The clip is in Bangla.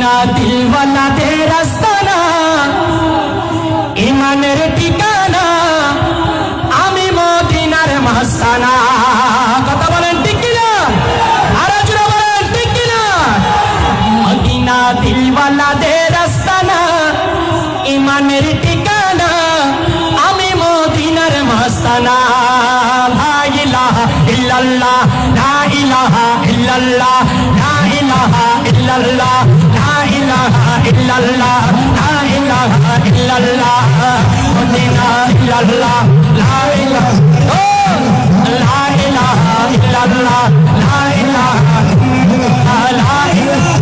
মদিনা দিলওয়ালাদের আস্তানা, ইমানের ঠিকানা, আমি মদিনার মাস্তানা। কথা বলেন ঠিক কিনা? আরো জোরে বলেন ঠিক কিনা? মদিনা দিলওয়ালাদের আস্তানা, ইমানের ঠিকানা, আমি মদিনার মাস্তানা। লা ইলাহা ইল্লাল্লাহ, লা ইলাহা ইল্লাল্লাহ, লা ইলাহা ইল্লাল্লাহ, লা ইলাহা ইল্লাল্লাহ, লা ইলাহা ইল্লাল্লাহ, মদিনা ইল্লাল্লাহ, লা ইলাহা লা ইলাহা ইল্লাল্লাহ, লা ইলাহা লা ইলাহা